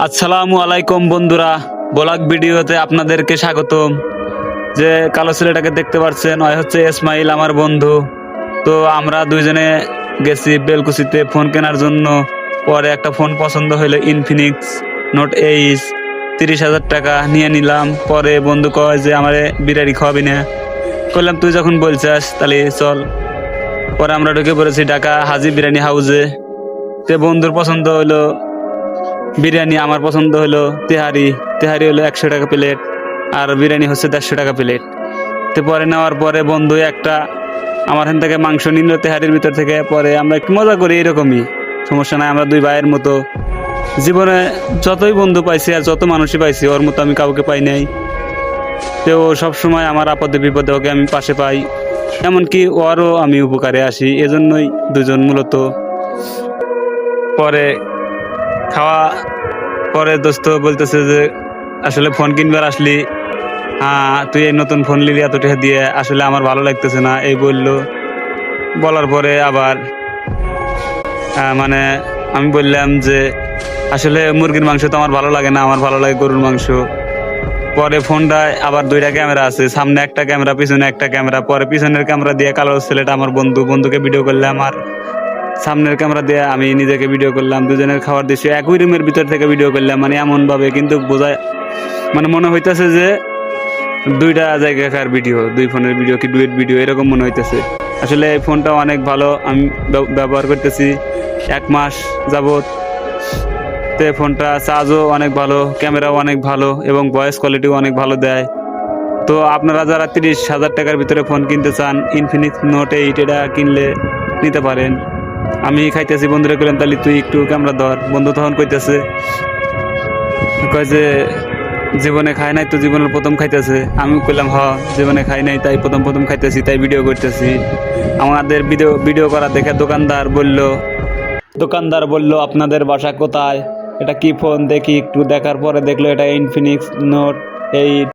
আসসালামু আলাইকুম বন্ধুরা, ব্লগ ভিডিওতে আপনাদেরকে স্বাগতম। যে কালো ছেলেটাকে দেখতে পাচ্ছেন, ওই হচ্ছে ইসমাইল, আমার বন্ধু। তো আমরা দুইজনে গেছি বেলকুচিতে ফোন কেনার জন্য। পরে একটা ফোন পছন্দ হলো, ইনফিনিক্স নোট 8, 30,000 টাকা নিয়ে নিলাম। পরে বন্ধু কয় যে আমারে বিরিয়ানি খাওয়াবি না। বললাম তুই যখন বলছিস তাহলে চল। পরে আমরা ঢুকে পড়েছি ঢাকা হাজি বিরিয়ানি হাউসে। তে বন্ধুর পছন্দ হলো বিরিয়ানি, আমার পছন্দ হলো তেহারি। তেহারি হলো 100 টাকা প্লেট, আর বিরিয়ানি হচ্ছে 150 টাকা প্লেট। তো পরে নেওয়ার পরে বন্ধু একটা আমার এখান থেকে মাংস নিল তেহারির ভিতর থেকে। পরে আমরা একটু মজা করি, এরকমই সমস্যা নাই, আমরা দুই ভাইয়ের মতো। জীবনে যতই বন্ধু পাইছি আর যত মানুষই পাইছি, ওর মতো আমি কাউকে পাই নাই। তো ও সবসময় আমার আপদে বিপদে ওকে আমি পাশে পাই, এমনকি ওরও আমি উপকারে আসি। এজন্যই দুজন মূলত। পরে খাওয়া পরে দোস্ত বলতেছে যে আসলে ফোন কিনবার আসলি, হ্যাঁ তুই এই নতুন ফোন নিলি এত টাকা দিয়ে, আসলে আমার ভালো লাগতেছে না এই বললো। বলার পরে আবার মানে আমি বললাম যে আসলে মুরগির মাংস তো আমার ভালো লাগে না, আমার ভালো লাগে গরুর মাংস। পরে ফোনটায় আবার দুইটা ক্যামেরা আছে, সামনে একটা ক্যামেরা পিছনে একটা ক্যামেরা। পরে পিছনের ক্যামেরা দিয়ে কালো ছেলেটা আমার বন্ধুকে ভিডিও করলাম, আর সামনের ক্যামেরা দিয়ে আমি নিজেকে ভিডিও করলাম। দুজনের খাওয়ার দৃশ্য একই রুমের ভিতর থেকে ভিডিও করলাম, মানে এমন ভাবে কিন্তু বোঝায়, মানে মনে হইতেছে যে দুইটা জায়গাকার ভিডিও, দুই ফোনের ভিডিও কি ডুয়েট ভিডিও এরকম মনে হইতেছে। আসলে এই ফোনটা অনেক ভালো, আমি ব্যবহার করতেছি 1 মাস যাবত। তো এই ফোনটা চার্জও অনেক ভালো, ক্যামেরাও অনেক ভালো, এবং ভয়েস কোয়ালিটিও অনেক ভালো দেয়। তো আপনারা যারা 30,000 টাকার ভিতরে ফোন কিনতে চান, ইনফিনিক্স নোট 8 এটা কিনলে নিতে পারেন। আমি খাইতেছি, বন্ধুরা কইলাম তাহলে তুই একটু ক্যামেরা ধর। বন্ধু তখন কইতেছে, কয় যে জীবনে খাই নাই তো জীবনের প্রথম খাইতেছে। আমি কইলাম হ, জীবনে খাই নাই তাই প্রথম প্রথম খাইতেছি, তাই ভিডিও করতেছি। আমাদের ভিডিও করা দেখে দোকানদার বলল আপনাদের বাসা কোথায়, এটা কি ফোন দেখি। একটু দেখার পরে দেখলো এটা ইনফিনিক্স নোট 8।